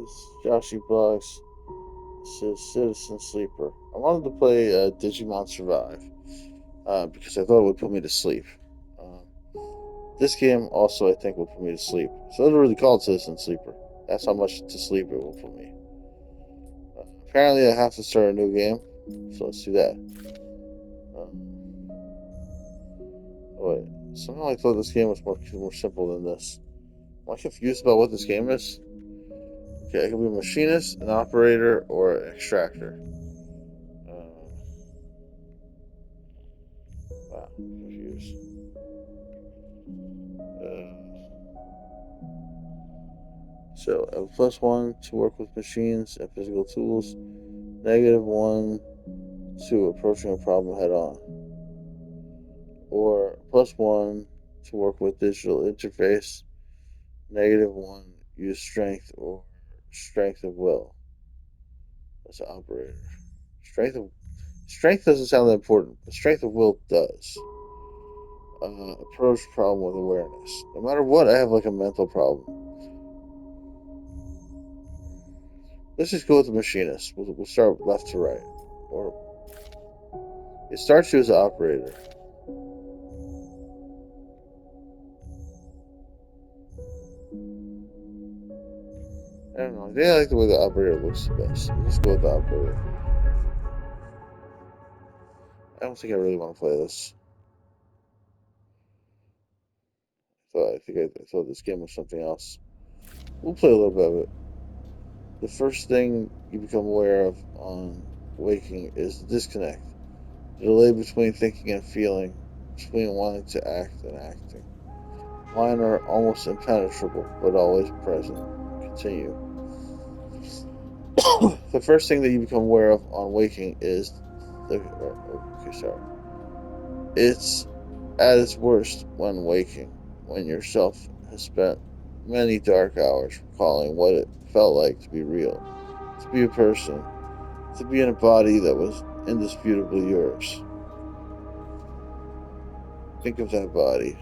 This Joshy Bugs. This is Citizen Sleeper. I wanted to play Digimon Survive because I thought it would put me to sleep. Uh, this game also, I think, will put me to sleep. So it's really called Citizen Sleeper. That's how much to sleep it will put me. Apparently, I have to start a new game, so let's do that. Wait, somehow I thought this game was more simple than this. Am I confused about what this game is? Okay, I can be a machinist, an operator, or an extractor. Uh, wow, confused. Uh, so, a +1 to work with machines and physical tools, -1 to approaching a problem head on, or +1 to work with digital interface, -1 use strength or strength of will as an operator. Strength of Strength doesn't sound that important, but strength of will does. Approach problem with awareness. No matter what, I have like a mental problem. Let's just go with the machinist. We'll start left to right. Or it starts you as an operator. I don't know. I think I like the way the operator looks the best. Let's go with the operator. I don't think I really want to play this. I thought this game was something else. We'll play a little bit of it. The first thing you become aware of on waking is the disconnect. The delay between thinking and feeling, between wanting to act and acting. Mine are almost impenetrable, but always present. Continue. The first thing that you become aware of on waking is okay, sorry. It's at its worst when waking, when yourself has spent many dark hours recalling what it felt like to be real, to be a person, to be in a body that was indisputably yours. Think of that body.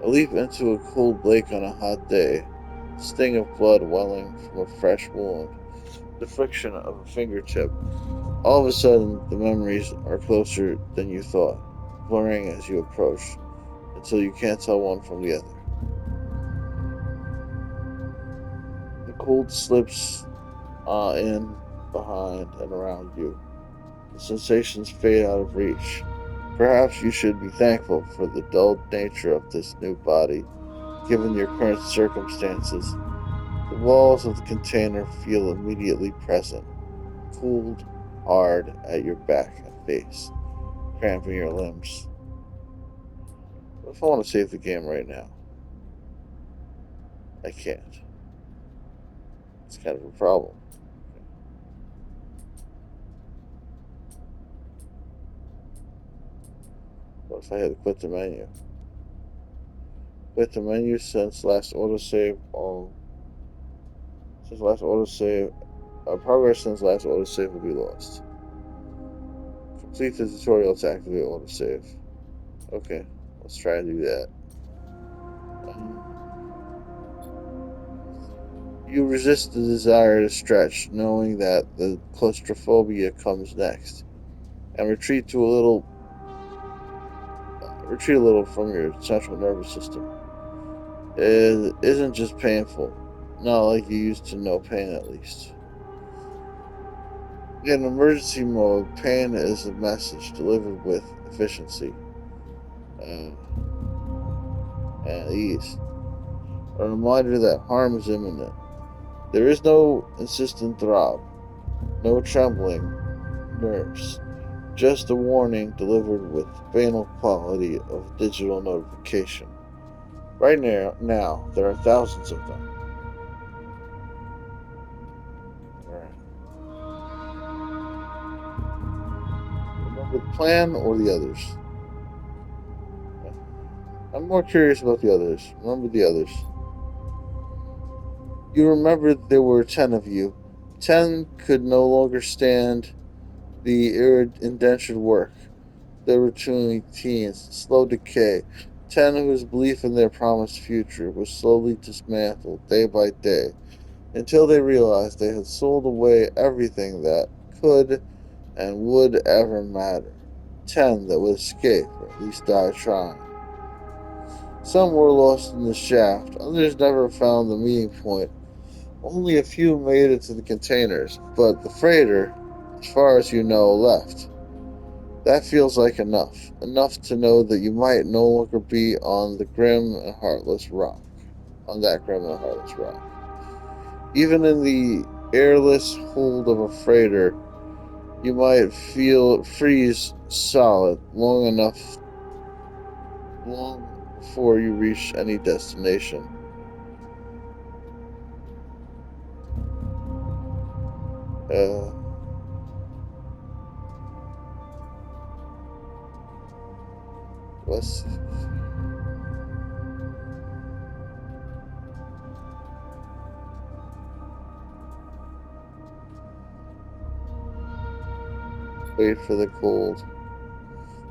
A leap into a cold lake on a hot day, sting of blood welling from a fresh wound, the friction of a fingertip. All of a sudden, the memories are closer than you thought, blurring as you approach, until you can't tell one from the other. The cold slips in behind and around you. The sensations fade out of reach. Perhaps you should be thankful for the dulled nature of this new body, given your current circumstances. The walls of the container feel immediately present, cooled hard at your back and face, cramping your limbs. What if I want to save the game right now? I can't. It's kind of a problem. What if I had to quit the menu? Quit the menu since last autosave progress since last autosave will be lost. Complete the tutorial to activate autosave. Okay, let's try and do that. Um, you resist the desire to stretch, knowing that the claustrophobia comes next, and retreat a little from your central nervous system. It isn't just painful, not like you used to know pain at least. In emergency mode, pain is a message delivered with efficiency uh, and ease, a reminder that harm is imminent. There is no insistent throb, no trembling nerves, just a warning delivered with banal quality of digital notification. Now there are thousands of them. All right. Remember the plan or the others? I'm more curious about the others. Remember the others. You remembered there were 10 of you. 10 could no longer stand the indentured work. They were truly teens, slow decay. 10 whose belief in their promised future was slowly dismantled day by day. until they realized they had sold away everything that could and would ever matter. 10 that would escape, or at least die trying. Some were lost in the shaft, others never found the meeting point. Only a few made it to the containers, but the freighter, as far as you know, left. That feels like enough. Enough to know that you might no longer be on the grim and heartless rock. On that grim and heartless rock. Even in the airless hold of a freighter, you might feel freeze solid long before you reach any destination. Uh, let's wait for the cold.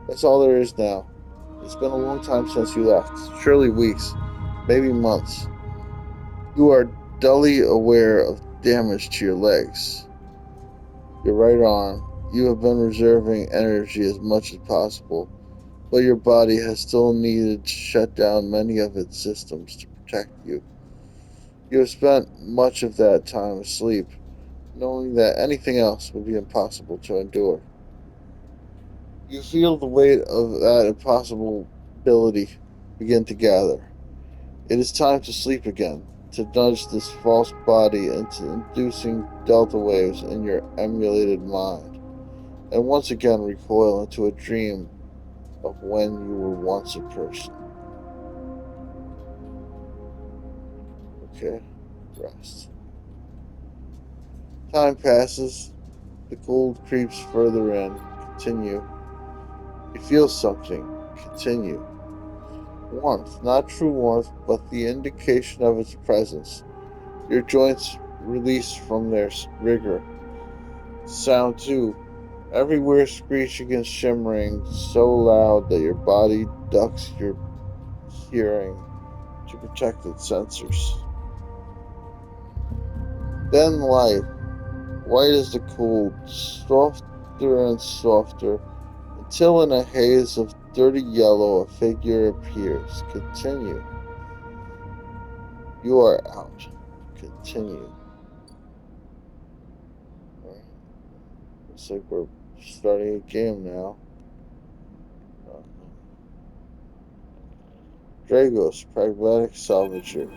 That's all there is now. It's been a long time since you left. Surely weeks, maybe months. You are dully aware of damage to your legs, your right arm. You have been reserving energy as much as possible, but your body has still needed to shut down many of its systems to protect you. You have spent much of that time asleep, knowing that anything else would be impossible to endure. You feel the weight of that impossibility begin to gather. It is time to sleep again, to nudge this false body into inducing delta waves in your emulated mind, and once again recoil into a dream of when you were once a person. Okay, rest. Time passes, the cold creeps further in. Continue. You feel something. Continue. Warmth, not true warmth, but the indication of its presence. Your joints release from their rigor. Sound too. Everywhere screeching and shimmering so loud that your body ducks your hearing to protect its sensors. Then light, white as the cold, softer and softer, until in a haze of dirty yellow a figure appears. Continue. You are out. Continue. Alright. Looks like we're starting a game now. Uh, Dragos, pragmatic salvager.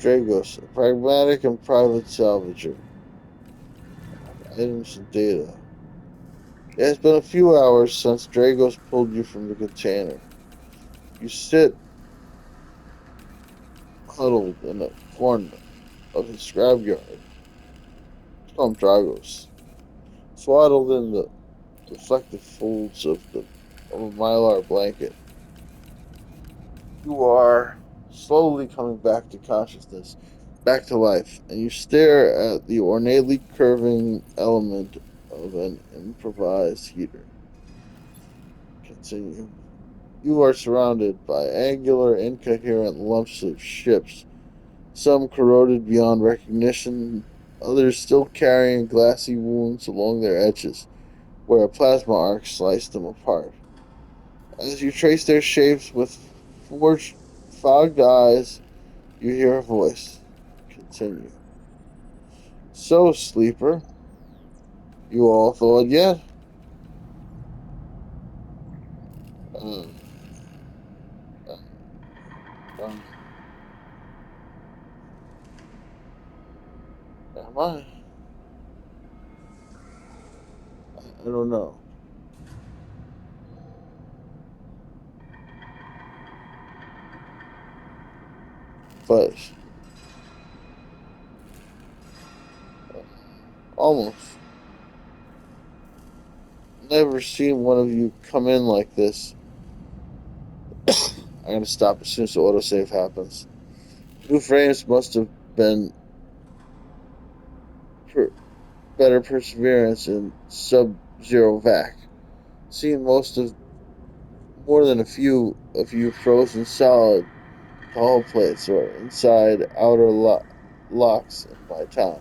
Dragos, a pragmatic and private salvager. Items and data. It has been a few hours since Dragos pulled you from the container. You sit huddled in a corner of his scrapyard. Call him Dragos. Swaddled in the reflective folds of a mylar blanket. You are slowly coming back to consciousness, back to life, and you stare at the ornately curving element of an improvised heater. Continue. You are surrounded by angular, incoherent lumps of ships, some corroded beyond recognition, others still carrying glassy wounds along their edges, where a plasma arc sliced them apart. As you trace their shapes with forged, fogged eyes, you hear a voice. Continue. So, sleeper, you all thawed yet? Uh, uh, um, am I? I don't know. But uh, almost. Never seen one of you come in like this. I'm gonna stop as soon as the autosave happens. New frames must have been per- better perseverance in sub-zero vac. Seen most of more than a few of you frozen solid Tall plates or inside outer locks in my time.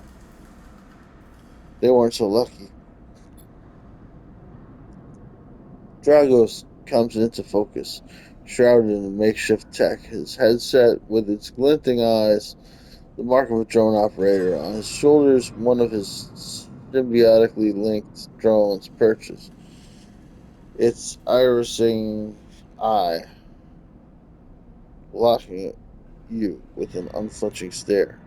They weren't so lucky. Dragos comes into focus, shrouded in makeshift tech, his headset with its glinting eyes, the mark of a drone operator. On his shoulders, one of his symbiotically linked drones perches, its irising eye locking you with an unflinching stare.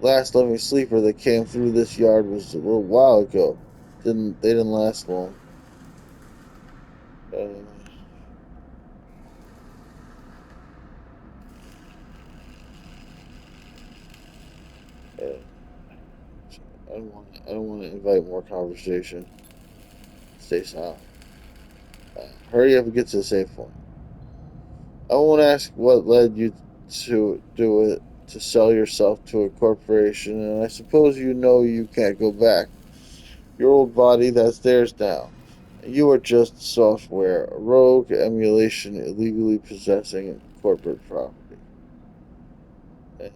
Last living sleeper that came through this yard was a little while ago. They didn't last long. Uh, uh, I don't want to invite more conversation. Stay silent. Hurry up and get to the safe point. I won't ask what led you to do it, to sell yourself to a corporation, and I suppose you know you can't go back. Your old body, that's theirs now. You are just software, a rogue emulation illegally possessing corporate property. Uh,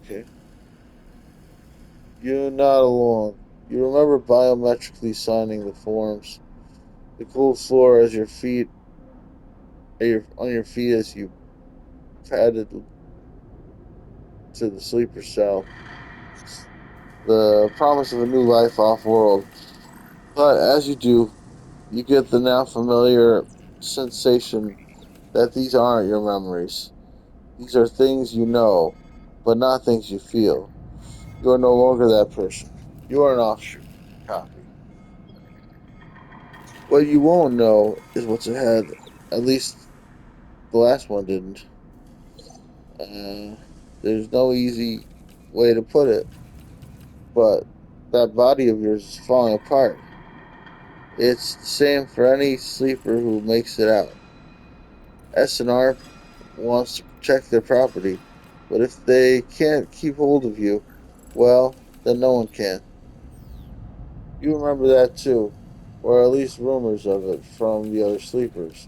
okay. You're not alone. You remember biometrically signing the forms, the cold floor as your feet on your feet as you padded to the sleeper cell, the promise of a new life off world. But as you do, you get the now familiar sensation that these aren't your memories. These are things you know, but not things you feel. You are no longer that person. You are an offshoot copy. What you won't know is what's ahead. At least the last one didn't. Uh, there's no easy way to put it, but that body of yours is falling apart. It's the same for any sleeper who makes it out. SNR wants to protect their property, but if they can't keep hold of you, well, then no one can. You remember that too, or at least rumors of it from the other sleepers.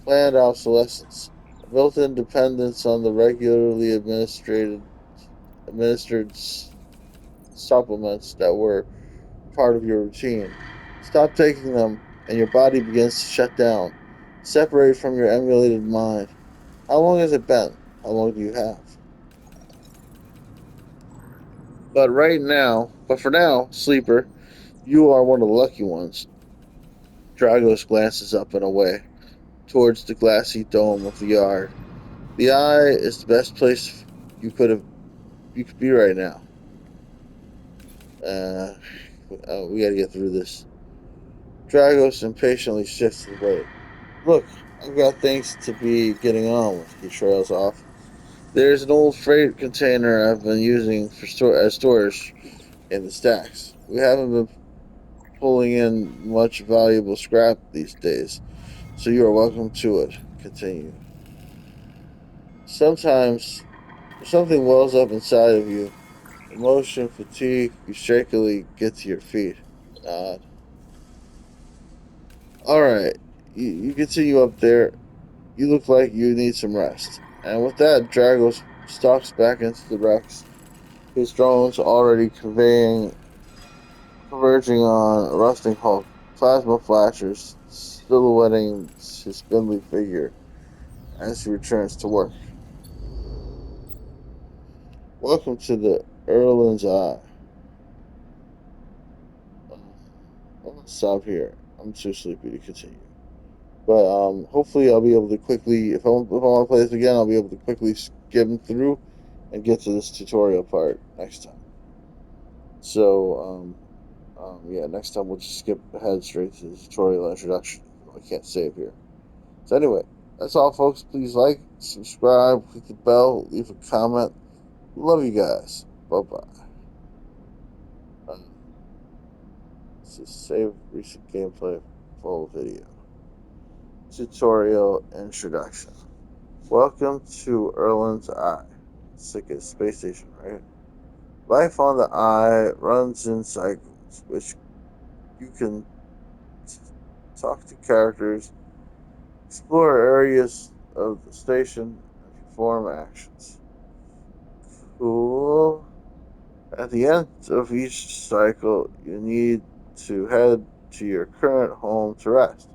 Planned obsolescence, built-in dependence on the regularly administered supplements that were part of your routine. Stop taking them, and your body begins to shut down, separate from your emulated mind. How long has it been? How long do you have? But for now, sleeper, you are one of the lucky ones. Dragos glances up and away, towards the glassy dome of the yard. The eye is the best place you could be right now. Uh, we gotta get through this. Dragos impatiently shifts the weight. Look, I've got things to be getting on with. He trails off. There's an old freight container I've been using as storage in the stacks. We haven't been pulling in much valuable scrap these days, so you are welcome to it. Continue. Sometimes something wells up inside of you. Emotion, fatigue, you shakily get to your feet. Nod. All right, you continue up there. You look like you need some rest. And with that, Dragos stalks back into the wrecks, his drones already converging on a rusting hulk, plasma flashers silhouetting his spindly figure as he returns to work. Welcome to the Erlin's Eye. I'm gonna stop here. I'm too sleepy to continue. But hopefully I'll be able to quickly, if I want to play this again, I'll be able to quickly skim through and get to this tutorial part next time. So yeah, next time we'll just skip ahead straight to the tutorial introduction. I can't save here. So anyway, that's all, folks. Please like, subscribe, click the bell, leave a comment. Love you guys. Bye bye. This is save recent gameplay full video. Tutorial introduction. Welcome to Erland's Eye. It's like a space station, right? Life on the Eye runs in cycles, which you can talk to characters, explore areas of the station, and perform actions. Cool. At the end of each cycle, you need to head to your current home to rest.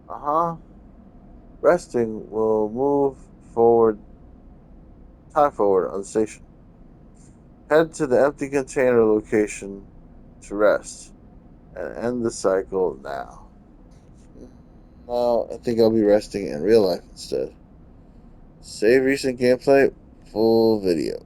Uh huh. Resting will move forward, time forward on the station. Head to the empty container location to rest and end the cycle now. Now, I think I'll be resting in real life instead. Save recent gameplay, full video.